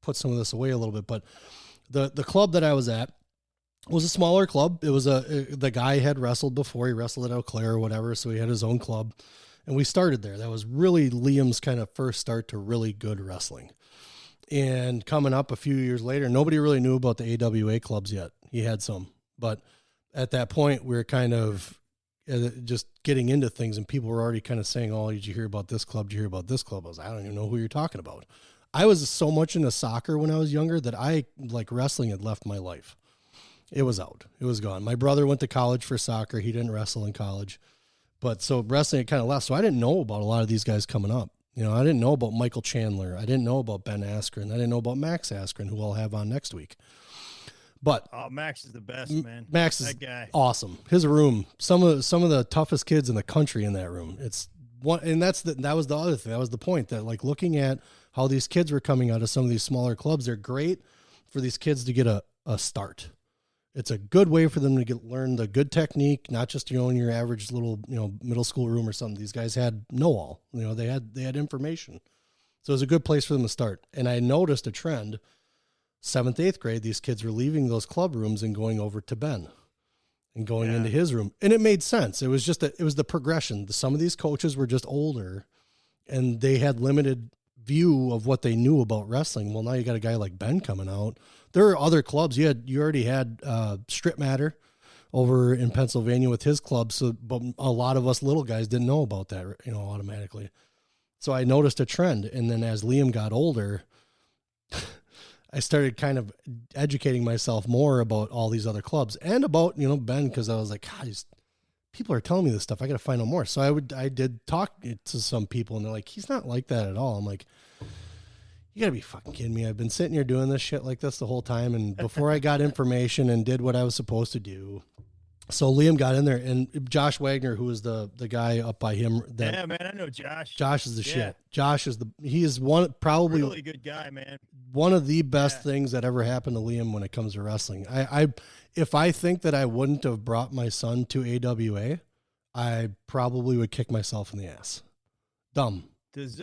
put some of this away a little bit. But the club that I was at was a smaller club. It was the guy had wrestled before. He wrestled at Eau Claire or whatever, so he had his own club, and we started there. That was really Liam's kind of first start to really good wrestling. And coming up a few years later, nobody really knew about the AWA clubs yet. He had some, but at that point we were kind of just getting into things, and people were already kind of saying, "Oh, did you hear about this club? Did you hear about this club?" I was like, I don't even know who you're talking about. I was so much into soccer when I was younger that wrestling had left my life. It was out. It was gone. My brother went to college for soccer. He didn't wrestle in college, but so wrestling had kind of left. So I didn't know about a lot of these guys coming up. I didn't know about Michael Chandler. I didn't know about Ben Askren. I didn't know about Max Askren, who I'll have on next week. But Max is the best, man. Max is that guy. Awesome. His room, some of the toughest kids in the country in that room. It's one, and that was the other thing. That was the point, that like looking at how these kids were coming out of some of these smaller clubs, they're great for these kids to get a start. It's a good way for them to learn the good technique, not just, in your average little, middle school room or something. These guys had know-all, they had information. So it was a good place for them to start. And I noticed a trend, 7th, 8th grade, these kids were leaving those club rooms and going over to Ben and going into his room. And it made sense. It was just it was the progression. Some of these coaches were just older and they had limited view of what they knew about wrestling. Well, now you got a guy like Ben coming out. There are other clubs. You already had Strip Matter over in Pennsylvania with his club. So, but a lot of us little guys didn't know about that, automatically. So I noticed a trend. And then as Liam got older, I started kind of educating myself more about all these other clubs and about, Ben, because I was like, God, people are telling me this stuff. I got to find out more. So I did talk to some people, and they're like, he's not like that at all. I'm like, you gotta be fucking kidding me. I've been sitting here doing this shit like this the whole time. And before I got information and did what I was supposed to do. So Liam got in there, and Josh Wagner, who was the guy up by him. Yeah, man, I know Josh. Josh is the shit. Josh is he is probably really good guy, man. One of the best things that ever happened to Liam when it comes to wrestling. If I think that I wouldn't have brought my son to AWA, I probably would kick myself in the ass. Dumb. Does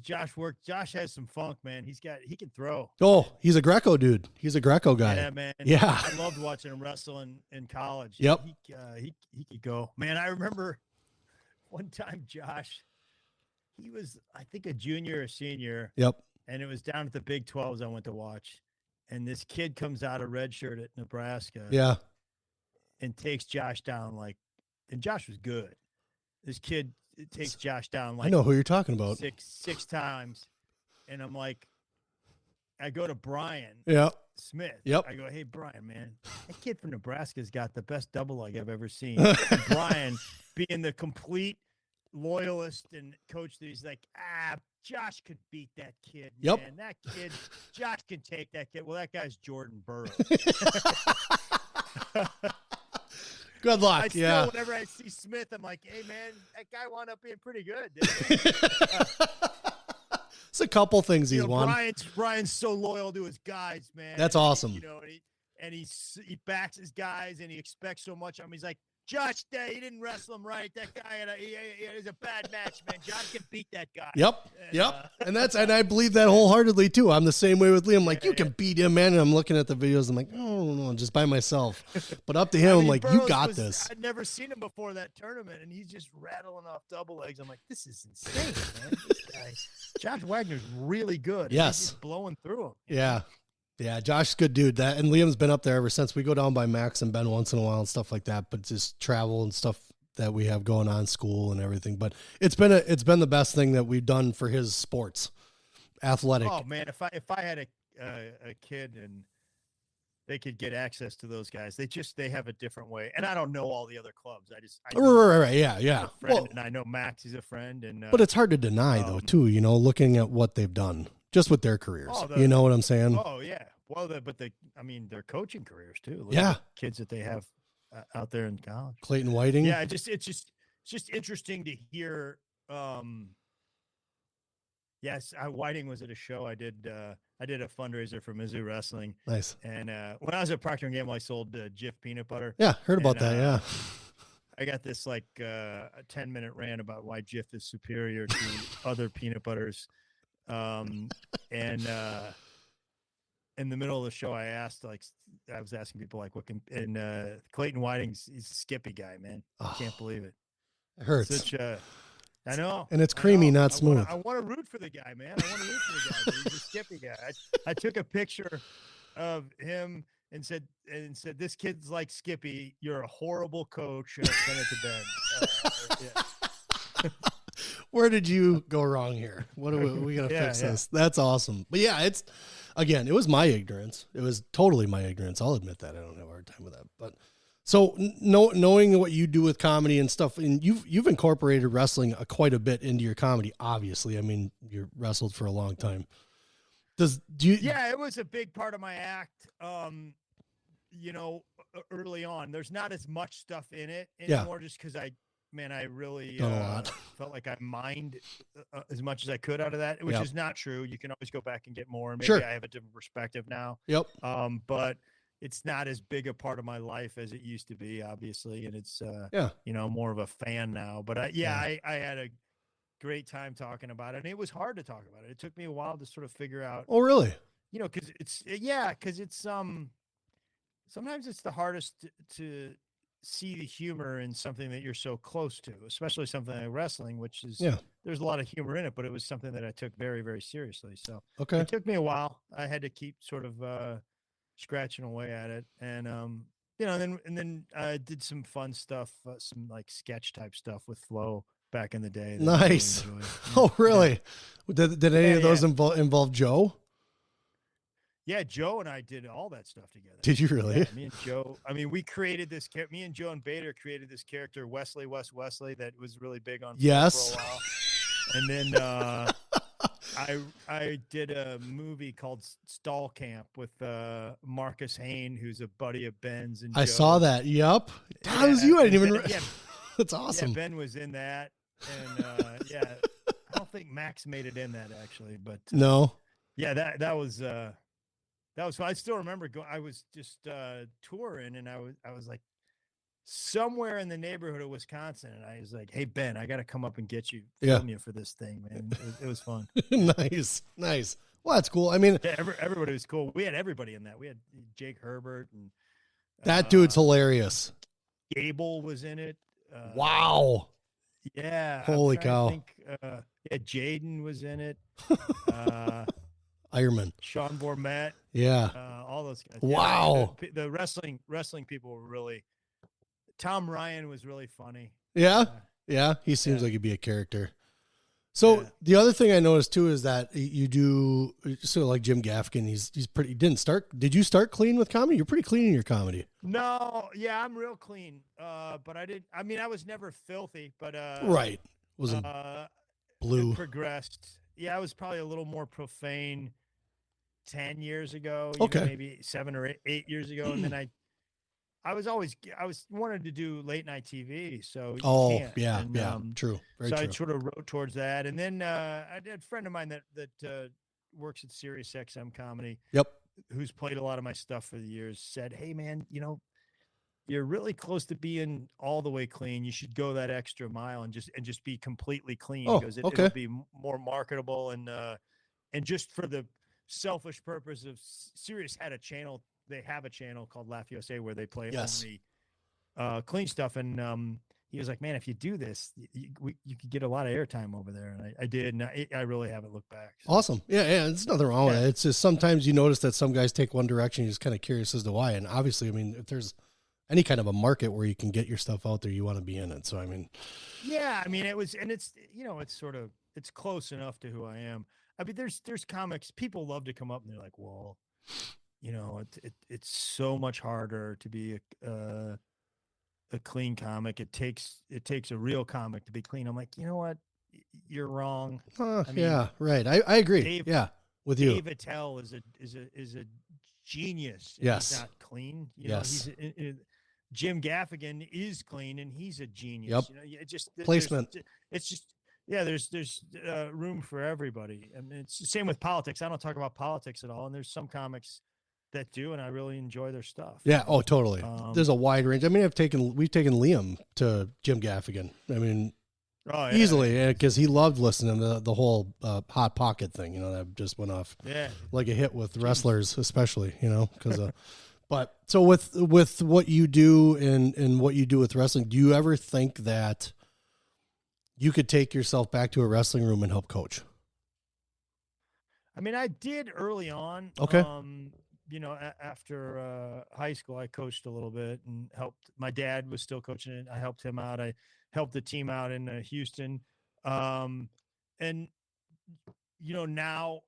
Josh work? Josh has some funk, man. He can throw. Oh, he's a Greco dude. He's a Greco guy. Yeah, man. Yeah. I loved watching him wrestle in college. Yep. He could go. Man, I remember one time Josh, he was, I think, a junior or senior. Yep. And it was down at the Big 12s I went to watch. And this kid comes out of redshirt at Nebraska. Yeah. And takes Josh down and Josh was good. This kid takes Josh down I know who you're talking about. Six times. And I'm like, I go to Brian Smith. Yep. I go, hey, Brian, man, that kid from Nebraska's got the best double leg I've ever seen. And Brian, being the complete loyalist and coach, that he's like, Josh could beat that kid. Yep. Man. That kid, Josh can take that kid. Well, that guy's Jordan Burroughs. Good luck. I still, whenever I see Smith, I'm like, hey, man, that guy wound up being pretty good. It's a couple things he's won. Brian's so loyal to his guys, man. That's awesome. And he backs his guys, and he expects so much of him. He's like, Josh, he didn't wrestle him right. That guy is a bad match, man. Josh can beat that guy. Yep. And I believe that wholeheartedly too. I'm the same way with Liam. Like, you can beat him, man. And I'm looking at the videos. I'm like, oh no, just by myself. But up to him, I'm like, you got this. I'd never seen him before that tournament, and he's just rattling off double legs. I'm like, this is insane, man. This guy, Josh Wagner's really good. Yes. He's just blowing through him. Yeah. Yeah, Josh's a good dude. And Liam's been up there ever since. We go down by Max and Ben once in a while and stuff like that, but just travel and stuff that we have going on, school and everything. But it's been the best thing that we've done for his sports, athletic. Oh man, if I had a kid and they could get access to those guys, they have a different way. And I don't know all the other clubs. I know right, yeah. Well, and I know Max is a friend, and but it's hard to deny though too. Looking at what they've done. Just with their careers, you know what I'm saying? Oh yeah. Well, their coaching careers too. Look at kids that they have out there in college. Clayton Whiting. Yeah, it's just interesting to hear. Yes, Whiting was at a show. I did a fundraiser for Mizzou Wrestling. Nice. And when I was at Procter & Gamble, I sold Jif peanut butter. Yeah, heard about that. Yeah. I got this a 10-minute rant about why Jif is superior to other peanut butters. And in the middle of the show, I was asking people what can, and Clayton Whiting's, he's a Skippy guy, man. I can't believe it. It hurts. I know. And it's creamy, not smooth. I want to root for the guy, man. I want to root for the guy, but he's a Skippy guy. I took a picture of him and said, this kid's like Skippy. You're a horrible coach. And I sent it to Ben. Yeah. Where did you go wrong here? What are we going to fix this? That's awesome. But yeah, it was my ignorance. It was totally my ignorance. I'll admit that. I don't have a hard time with that. But so knowing what you do with comedy and stuff, and you've incorporated wrestling quite a bit into your comedy, obviously. I mean, you wrestled for a long time. Yeah, it was a big part of my act. Early on, there's not as much stuff in it anymore just because I really felt like I mined as much as I could out of that, which is not true. You can always go back and get more. And maybe I have a different perspective now. Yep. But it's not as big a part of my life as it used to be, obviously. And it's, more of a fan now. But I had a great time talking about it. And it was hard to talk about it. It took me a while to sort of figure out. Oh, really? Because it's sometimes it's the hardest to see the humor in something that you're so close to, especially something like wrestling, which is there's a lot of humor in it, but it was something that I took very, very seriously. So it took me a while. I had to keep sort of scratching away at it, and then I did some fun stuff, some like sketch type stuff with Flo back in the day. Nice. Really enjoyed. Oh, really? Yeah. Did any of those involve Joe? Yeah, Joe and I did all that stuff together. Did you really? Yeah, me and Joe. I mean, we created this. Me and Joe and Bader created this character, Wesley that was really big on yes. for a while. And then I did a movie called Stall Camp with Marcus Hain, who's a buddy of Ben's. And I Joe. saw that. Yep. That was you. I didn't even. Yeah, that's awesome. Yeah, Ben was in that, and yeah, I don't think Max made it in that actually, but no. Yeah, that was fun. I still remember I was just touring, and I was like somewhere in the neighborhood of Wisconsin, and I was like, "Hey Ben, I got to come up and get you, film you for this thing, man." It was fun. Nice. Well, that's cool. I mean, yeah, everybody was cool. We had everybody in that. We had Jake Herbert, and that dude's hilarious. Gable was in it. Wow. Yeah. Holy cow. Yeah, Jaden was in it. Ironman. Sean Vormet. Yeah. All those guys. Wow. Yeah, the wrestling people were really. Tom Ryan was really funny. Yeah. Yeah. He seems like he'd be a character. So the other thing I noticed too is that you do sort of like Jim Gaffigan. He's pretty. Did you start clean with comedy? You're pretty clean in your comedy. No. Yeah, I'm real clean. But I was never filthy, but right. Wasn't blue. It progressed. Yeah, I was probably a little more profane 10 years ago. Okay. Maybe 7 or 8 years ago, and then I was wanted to do late night TV. So true. Very so true. I sort of wrote towards that, and then I had a friend of mine that works at Sirius XM Comedy. Yep. Who's played a lot of my stuff for the years, said, "Hey man, you're really close to being all the way clean. You should go that extra mile and just be completely clean because it'll be more marketable and just for the selfish purpose of Sirius had a channel. They have a channel called Laugh USA where they play only clean stuff. And he was like, man, if you do this, you could get a lot of airtime over there. And I did. And I really haven't looked back. So. Awesome. Yeah. There's nothing wrong with it. It's just sometimes you notice that some guys take one direction. You're just kind of curious as to why. And obviously, I mean, if there's any kind of a market where you can get your stuff out there, you want to be in it. So, I mean. Yeah. I mean, it's sort of, it's close enough to who I am. I mean, there's comics, people love to come up and they're like, well, it's so much harder to be a clean comic. It takes a real comic to be clean. I'm like, you know what? You're wrong. Yeah, right. I agree. With you. Dave Attell is a genius. Yes. He's not clean. Yes. Jim Gaffigan is clean and he's a genius. Yep. Placement. It's just. Yeah, there's room for everybody. I mean, it's the same with politics. I don't talk about politics at all, and there's some comics that do, and I really enjoy their stuff. Yeah, oh, totally. There's a wide range. I mean, we've taken Liam to Jim Gaffigan. I mean, easily, because he loved listening to the whole Hot Pocket thing. That just went off like a hit with wrestlers, especially. Because. But so with what you do and what you do with wrestling, do you ever think that you could take yourself back to a wrestling room and help coach? I mean, I did early on. Okay. After high school, I coached a little bit and helped. My dad was still coaching it. I helped him out. I helped the team out in Houston. And now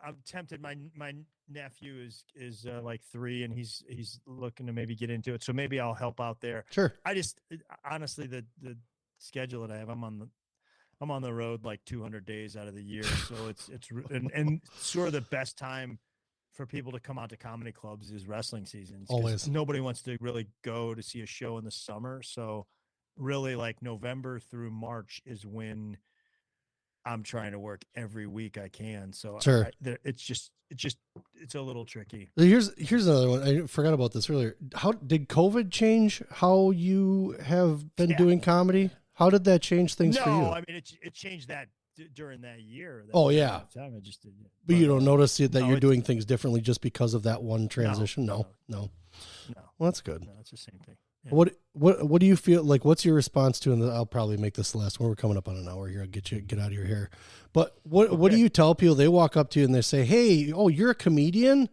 I'm tempted. My nephew is like 3 and he's looking to maybe get into it. So maybe I'll help out there. Sure. I just honestly, the schedule that I have, I'm on the road like 200 days out of the year. So it's and sort of the best time for people to come out to comedy clubs is wrestling seasons. Always. Nobody wants to really go to see a show in the summer. So really like November through March is when I'm trying to work every week I can. So sure. It's a little tricky. Here's another one. I forgot about this earlier. How did COVID change how you have been doing comedy? How did that change things for you? No, I mean, it changed that during that year. Time. I just did. But you don't notice that you're doing things differently just because of that one transition? No. Well, that's good. No, it's the same thing. Yeah. What do you feel like? What's your response to? And I'll probably make this the last one. We're coming up on an hour here. I'll get out of your hair. But what do you tell people? They walk up to you and they say, "Hey, you're a comedian.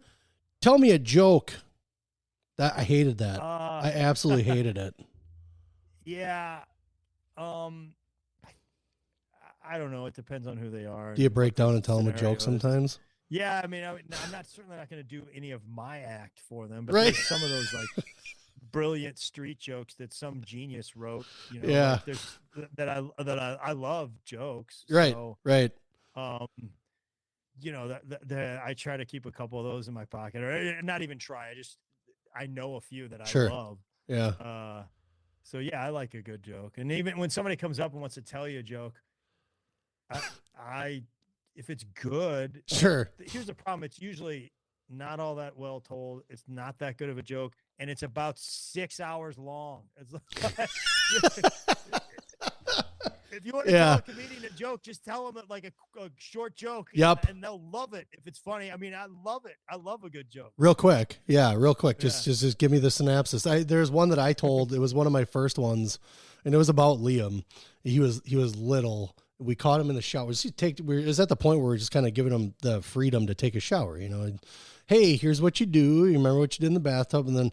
Tell me a joke." I hated that. I absolutely hated it. Yeah. I don't know. It depends on who they are. Do you break down and tell them a joke sometimes? Yeah, I mean, I'm not certainly not going to do any of my act for them, but right. There's some of those like brilliant street jokes that some genius wrote. You know, yeah, like there's that I love jokes. Right, so, right. You know that I try to keep a couple of those in my pocket, or not even try. I know a few that I love. Yeah. So yeah, I like a good joke, and even when somebody comes up and wants to tell you a joke, I if it's good, sure. Here's the problem: it's usually not all that well told. It's not that good of a joke, and it's about 6 hours long. It's like, if you want to tell a comedian a joke, just tell them like a short joke. Yep. And they'll love it if it's funny. I mean, I love it. I love a good joke. Real quick. Yeah, real quick. Just give me the synopsis. There's one that I told. It was one of my first ones, and it was about Liam. He was little. We caught him in the shower. It was at the point where we're just kind of giving him the freedom to take a shower, you know. And, hey, here's what you do. You remember what you did in the bathtub? And then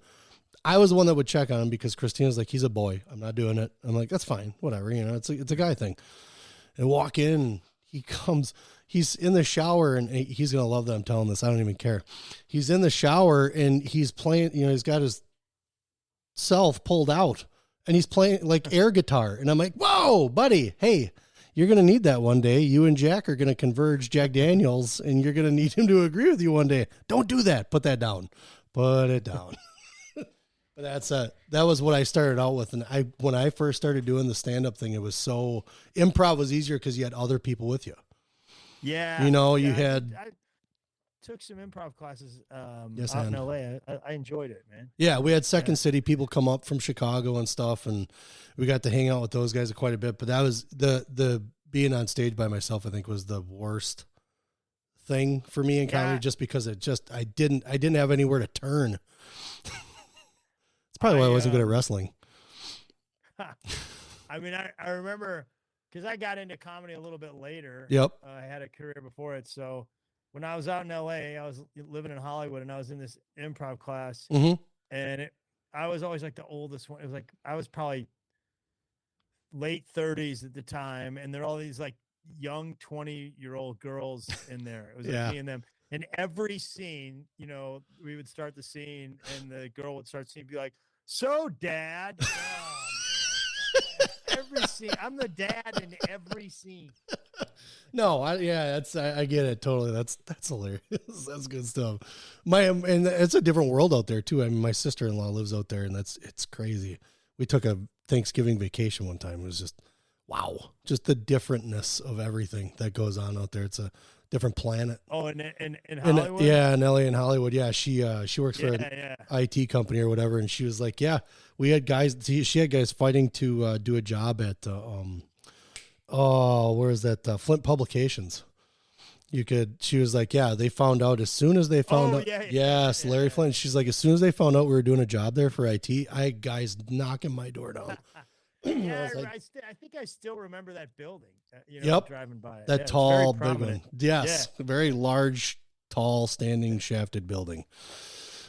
I was the one that would check on him because Christina's like, he's a boy. I'm not doing it. I'm like, that's fine. Whatever. You know, it's a guy thing. And walk in, he's in the shower, and he's going to love that I'm telling this. I don't even care. He's in the shower and he's playing, you know, he's got his self pulled out and he's playing like air guitar. And I'm like, whoa, buddy. Hey, you're going to need that one day. You and Jack are going to converge Jack Daniels, and you're going to need him to agree with you one day. Don't do that. Put that down. Put it down. But that was what I started out with. And when I first started doing the stand-up thing, it was so improv was easier because you had other people with you. Yeah. You know, I took some improv classes out in LA. I enjoyed it, man. Yeah, we had Second City people come up from Chicago and stuff, and we got to hang out with those guys quite a bit. But that was the being on stage by myself, I think, was the worst thing for me in comedy, just because I didn't have anywhere to turn. It's probably why I wasn't good at wrestling. I mean, I remember because I got into comedy a little bit later. Yep. I had a career before it, so when I was out in LA, I was living in Hollywood, and I was in this improv class, and I was always like the oldest one. It was like I was probably late 30s at the time, and there are all these like young 20-year-old girls in there. It was like me and them. And every scene, you know, we would start the scene, and the girl would start the scene and be like, "So, Dad." Oh, man. Every scene. I'm the dad in every scene. No, I get it totally. That's hilarious. That's good stuff. And it's a different world out there too. I mean, my sister-in-law lives out there, and it's crazy. We took a Thanksgiving vacation one time. It was just wow, just the differentness of everything that goes on out there. It's a different planet. Oh, in Hollywood? In LA and Hollywood. Yeah, she works for an IT company or whatever, and she was like, yeah, we had guys. She had guys fighting to do a job at where is that? Flint Publications. She was like, yeah, they found out as soon as they found out. Yes, Larry Flint. She's like, as soon as they found out we were doing a job there for IT, I had guys knocking my door down. I think I still remember that building. Driving by it. That tall, big one. Yes, a very large, tall, standing, shafted building.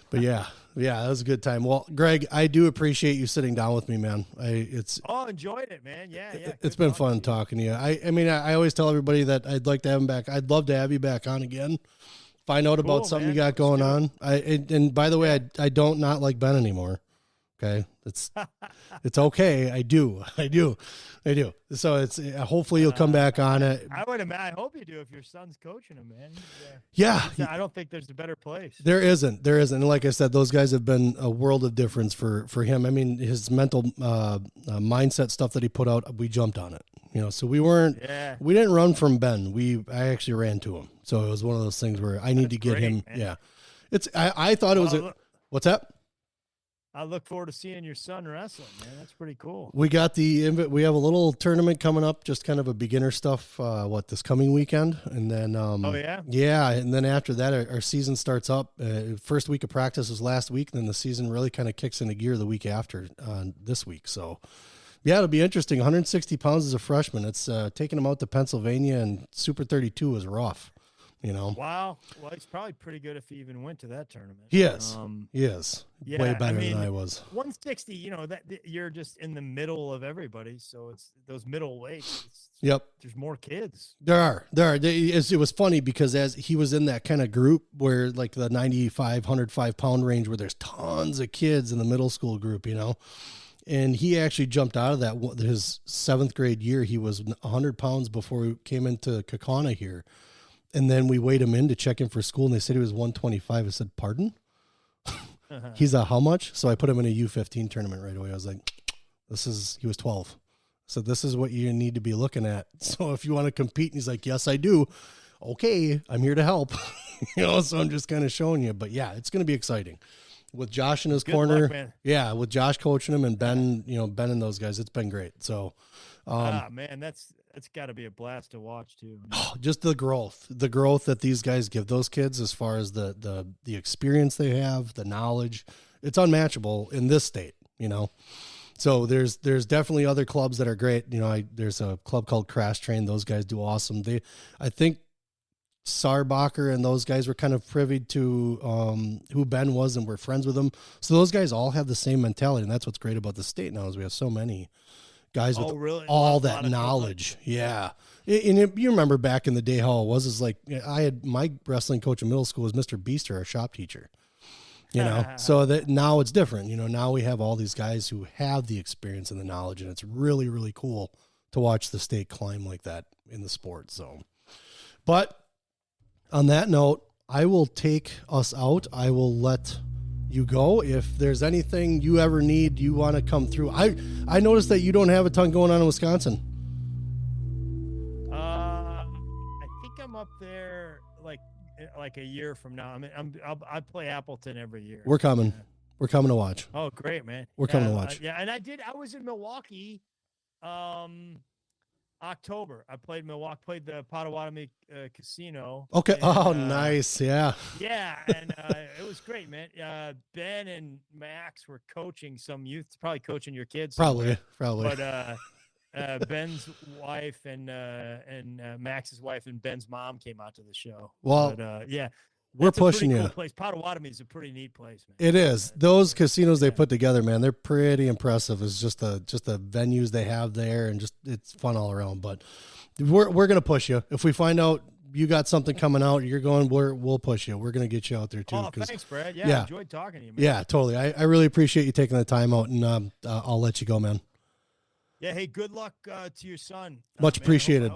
But yeah, that was a good time. Well, Greg, I do appreciate you sitting down with me, man. Enjoyed it, man. Yeah. It's been fun talking to you. I mean, I always tell everybody that I'd like to have him back. I'd love to have you back on again. Find out about something you got going on. And by the way, I don't not like Ben anymore. Okay, it's okay. I do. So it's hopefully you'll come back on it. I hope you do if your son's coaching him, man. I don't think there's a better place. There isn't. And like I said, those guys have been a world of difference for him. I mean, his mental mindset stuff that he put out, we jumped on it. You know, so we didn't run from Ben. I actually ran to him. So it was one of those things where I need to get him. Man. Yeah, I thought it was what's that? I look forward to seeing your son wrestling, man. That's pretty cool. We got we have a little tournament coming up, just kind of a beginner stuff, this coming weekend. And then, yeah. And then after that, our season starts up. First week of practice was last week. And then the season really kind of kicks into gear the week after this week. So yeah, it'll be interesting. 160 pounds as a freshman. It's taking him out to Pennsylvania, and Super 32 was rough. Wow. Well, he's probably pretty good if he even went to that tournament. He is. Yeah, way better than I was. 160, that you're just in the middle of everybody. So it's those middle weights. Yep. There's more kids. There are. It was funny because as he was in that kind of group where like the 95, 105 pound range where there's tons of kids in the middle school group, and he actually jumped out of that. His 7th grade year, he was 100 pounds before he came into Kaukauna here. And then we weighed him in to check in for school, and they said he was 125. I said, pardon? He's a how much? So I put him in a U15 tournament right away. I was like, he was 12. So this is what you need to be looking at. So if you want to compete, and he's like, yes, I do. Okay, I'm here to help. So I'm just kind of showing you. But yeah, it's going to be exciting. With Josh in his corner. Luck, man. Yeah, with Josh coaching him and Ben, Ben and those guys, it's been great. So man, that's got to be a blast to watch too. Just the growth that these guys give those kids as far as the experience they have, the knowledge, it's unmatchable in this state, So there's definitely other clubs that are great. There's a club called Crash Train. Those guys do awesome. I think Sarbacher and those guys were kind of privy to who Ben was and we're friends with him. So those guys all have the same mentality. And that's what's great about the state now is we have so many guys with all that knowledge. Yeah. And you remember back in the day how it was is like I had my wrestling coach in middle school was Mr. Beaster, our shop teacher, so that now it's different. Now we have all these guys who have the experience and the knowledge, and it's really, really cool to watch the state climb like that in the sport. So, but on that note, I will take us out. I will let you go. If there's anything you ever need, you want to come through. I noticed that you don't have a ton going on in Wisconsin. I think I'm up there like a year from now. I play Appleton every year. We're coming. We're coming to watch. Oh, great, man. We're coming to watch. And I was in Milwaukee October. I played the Potawatomi Casino. Okay. And, nice. Yeah. Yeah, and it was great, man. Ben and Max were coaching some youth, probably coaching your kids. Probably. But Ben's wife and Max's wife and Ben's mom came out to the show. Well, but, yeah. We're pushing cool you. Place. Potawatomi is a pretty neat place, man. It is. Those casinos they put together, man, they're pretty impressive. It's just the venues they have there, and just it's fun all around. But we're gonna push you. If we find out you got something coming out, you're going. We'll push you. We're gonna get you out there too. Oh, thanks, Brad. Yeah, I enjoyed talking to you, man. Yeah, totally. I really appreciate you taking the time out, and I'll let you go, man. Yeah, hey, good luck to your son. Much appreciated.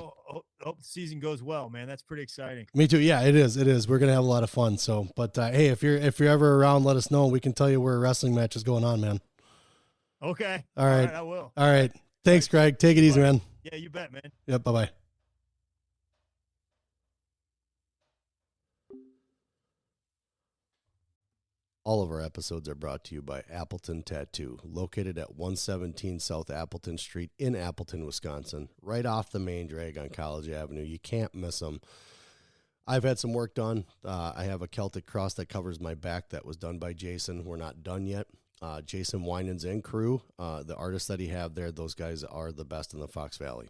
Hope the season goes well, man. That's pretty exciting. Me too. Yeah, it is. It is. We're gonna have a lot of fun. So, but hey, if you're ever around, let us know. We can tell you where a wrestling match is going on, man. Okay. All right. I will. All right. Thanks, Greg. Take it easy, man. Yeah, you bet, man. Yep. Bye-bye. All of our episodes are brought to you by Appleton Tattoo, located at 117 South Appleton Street in Appleton, Wisconsin, right off the main drag on College Avenue. You can't miss them. I've had some work done. I have a Celtic cross that covers my back that was done by Jason. We're not done yet. Jason Winans and crew, the artists that he have there, those guys are the best in the Fox Valley.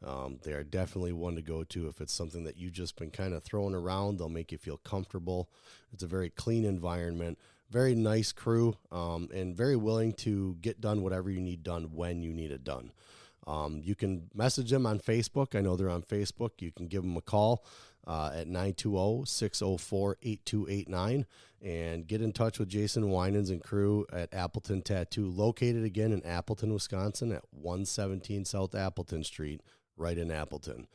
They are definitely one to go to if it's something that you've just been kind of throwing around. They'll make you feel comfortable. It's a very clean environment. Very nice crew, and very willing to get done whatever you need done when you need it done. You can message them on Facebook. I know they're on Facebook. You can give them a call at 920-604-8289 and get in touch with Jason Winans and crew at Appleton Tattoo, located again in Appleton, Wisconsin at 117 South Appleton Street, right in Appleton.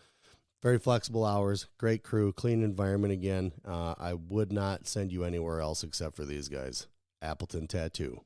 Very flexible hours, great crew, clean environment again. I would not send you anywhere else except for these guys. Appleton Tattoo.